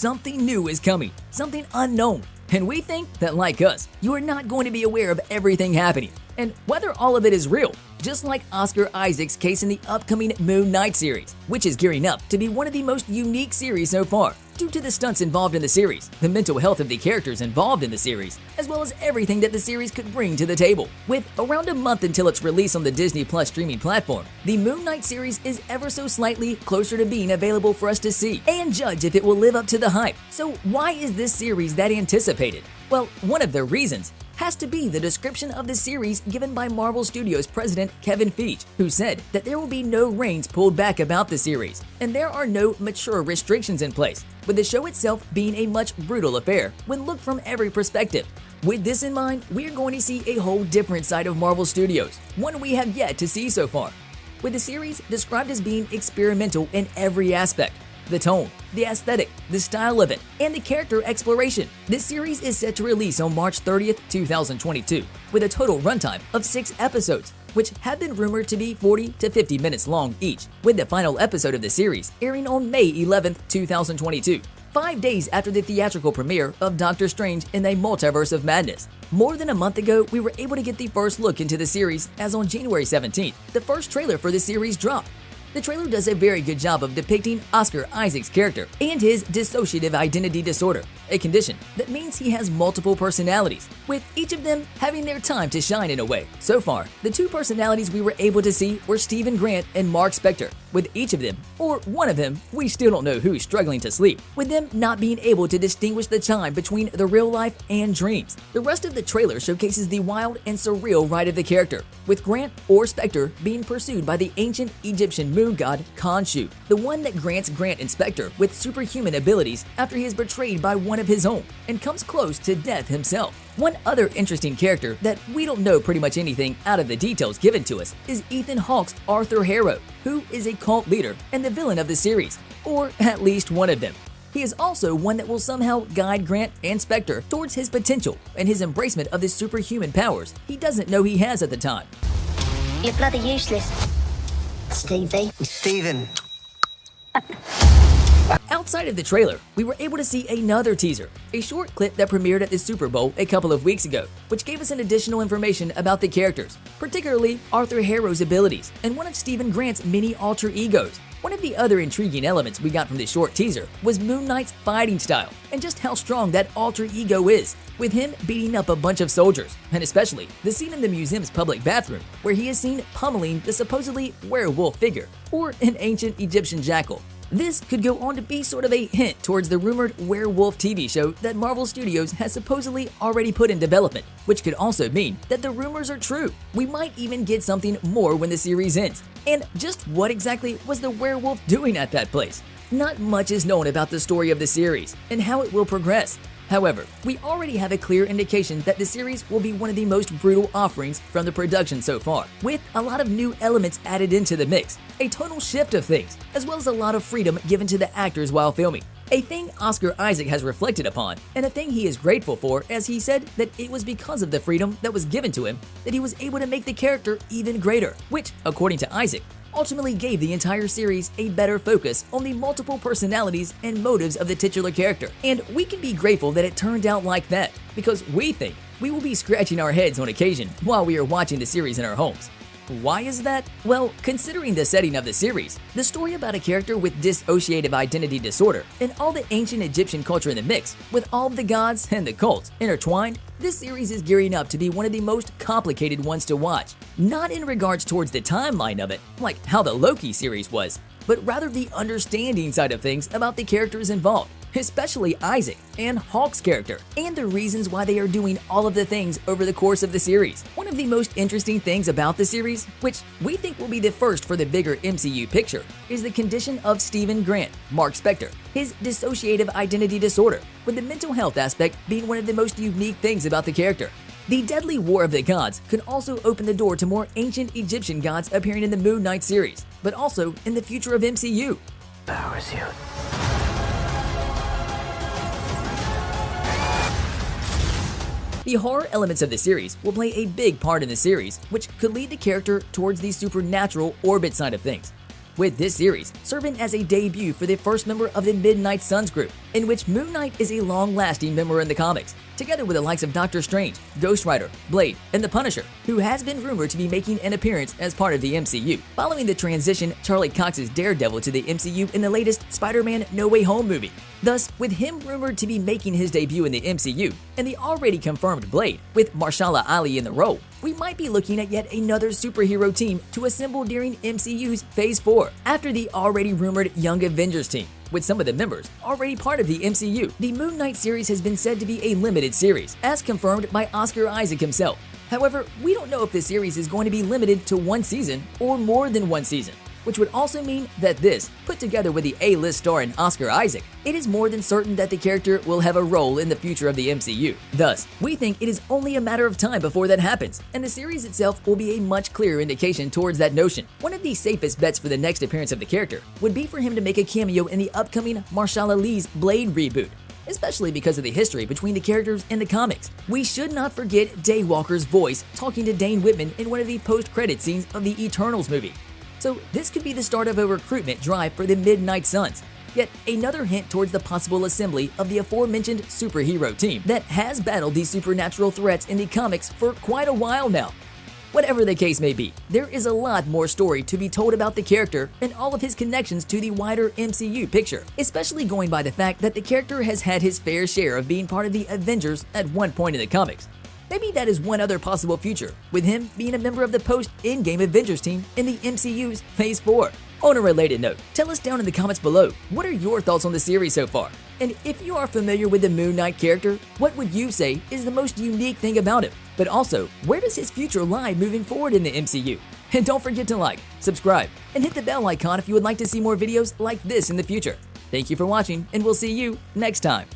something new is coming, something unknown. And we think that, like us, you are not going to be aware of everything happening, and whether all of it is real, just like Oscar Isaac's case in the upcoming Moon Knight series, which is gearing up to be one of the most unique series so far, due to the stunts involved in the series, the mental health of the characters involved in the series, as well as everything that the series could bring to the table. With around a month until its release on the Disney Plus streaming platform, the Moon Knight series is ever so slightly closer to being available for us to see and judge if it will live up to the hype. So why is this series that anticipated? Well, one of the reasons has to be the description of the series given by Marvel Studios president Kevin Feige, who said that there will be no reins pulled back about the series, and there are no mature restrictions in place, with the show itself being a much brutal affair when looked from every perspective. With this in mind, we're going to see a whole different side of Marvel Studios, one we have yet to see so far. With the series described as being experimental in every aspect, the tone, the aesthetic, the style of it, and the character exploration. This series is set to release on March 30th, 2022, with a total runtime of 6 episodes, which have been rumored to be 40 to 50 minutes long each, with the final episode of the series airing on May 11th, 2022, 5 days after the theatrical premiere of Doctor Strange in the Multiverse of Madness. More than a month ago, we were able to get the first look into the series, as on January 17th, the first trailer for the series dropped. The trailer does a very good job of depicting Oscar Isaac's character and his dissociative identity disorder, a condition that means he has multiple personalities, with each of them having their time to shine in a way. So far, the 2 personalities we were able to see were Stephen Grant and Marc Spector, with each of them, or one of them, we still don't know who's struggling to sleep, with them not being able to distinguish the time between the real life and dreams. The rest of the trailer showcases the wild and surreal ride of the character, with Grant or Spector being pursued by the ancient Egyptian moon god Khonshu, the one that grants Grant and Spector with superhuman abilities after he is betrayed by one of his own and comes close to death himself. One other interesting character that we don't know pretty much anything out of the details given to us is Ethan Hawke's Arthur Harrow, who is a cult leader and the villain of the series, or at least one of them. He is also one that will somehow guide Grant and Spector towards his potential and his embracement of the superhuman powers he doesn't know he has at the time. You're bloody useless, Stevie. Steven. Outside of the trailer, we were able to see another teaser, a short clip that premiered at the Super Bowl a couple of weeks ago, which gave us an additional information about the characters, particularly Arthur Harrow's abilities and one of Stephen Grant's many alter egos. One of the other intriguing elements we got from this short teaser was Moon Knight's fighting style and just how strong that alter ego is, with him beating up a bunch of soldiers, and especially the scene in the museum's public bathroom where he is seen pummeling the supposedly werewolf figure, or an ancient Egyptian jackal. This could go on to be sort of a hint towards the rumored werewolf TV show that Marvel Studios has supposedly already put in development, which could also mean that the rumors are true. We might even get something more when the series ends. And just what exactly was the werewolf doing at that place? Not much is known about the story of the series and how it will progress. However, we already have a clear indication that the series will be one of the most brutal offerings from the production so far, with a lot of new elements added into the mix, a tonal shift of things, as well as a lot of freedom given to the actors while filming. A thing Oscar Isaac has reflected upon, and a thing he is grateful for, as he said that it was because of the freedom that was given to him that he was able to make the character even greater, which, according to Isaac, ultimately gave the entire series a better focus on the multiple personalities and motives of the titular character. And we can be grateful that it turned out like that, because we think we will be scratching our heads on occasion while we are watching the series in our homes. Why is that? Well, considering the setting of the series, the story about a character with dissociative identity disorder, and all the ancient Egyptian culture in the mix, with all of the gods and the cults intertwined, this series is gearing up to be one of the most complicated ones to watch. Not in regards towards the timeline of it, like how the Loki series was, but rather the understanding side of things about the characters involved, especially Isaac and Hawke's character, and the reasons why they are doing all of the things over the course of the series. One of the most interesting things about the series, which we think will be the first for the bigger MCU picture, is the condition of Stephen Grant, Marc Spector, his dissociative identity disorder, with the mental health aspect being one of the most unique things about the character. The Deadly War of the Gods could also open the door to more ancient Egyptian gods appearing in the Moon Knight series, but also in the future of MCU. Power is you. The horror elements of the series will play a big part in the series, which could lead the character towards the supernatural orbit side of things. with this series serving as a debut for the first member of the Midnight Suns group, in which Moon Knight is a long-lasting member in the comics, together with the likes of Doctor Strange, Ghost Rider, Blade, and the Punisher, who has been rumored to be making an appearance as part of the MCU. Following the transition, Charlie Cox's Daredevil to the MCU in the latest Spider-Man No Way Home movie. Thus, with him rumored to be making his debut in the MCU, and the already confirmed Blade, with Mahershala Ali in the role, we might be looking at yet another superhero team to assemble during MCU's Phase 4, after the already rumored Young Avengers team. With some of the members already part of the MCU, the Moon Knight series has been said to be a limited series, as confirmed by Oscar Isaac himself. However, we don't know if the series is going to be limited to one season or more than one season, which would also mean that this, put together with the A-list star in Oscar Isaac, it is more than certain that the character will have a role in the future of the MCU. Thus, we think it is only a matter of time before that happens, and the series itself will be a much clearer indication towards that notion. One of the safest bets for the next appearance of the character would be for him to make a cameo in the upcoming Mahershala Ali's Blade reboot, especially because of the history between the characters in the comics. We should not forget Daywalker's voice talking to Dane Whitman in one of the post-credit scenes of the Eternals movie. So this could be the start of a recruitment drive for the Midnight Suns, yet another hint towards the possible assembly of the aforementioned superhero team that has battled these supernatural threats in the comics for quite a while now. Whatever the case may be, there is a lot more story to be told about the character and all of his connections to the wider MCU picture, especially going by the fact that the character has had his fair share of being part of the Avengers at one point in the comics. Maybe that is one other possible future, with him being a member of the post-Endgame Avengers team in the MCU's Phase 4. On a related note, tell us down in the comments below, what are your thoughts on the series so far? And if you are familiar with the Moon Knight character, what would you say is the most unique thing about him? But also, where does his future lie moving forward in the MCU? And don't forget to like, subscribe, and hit the bell icon if you would like to see more videos like this in the future. Thank you for watching, and we'll see you next time.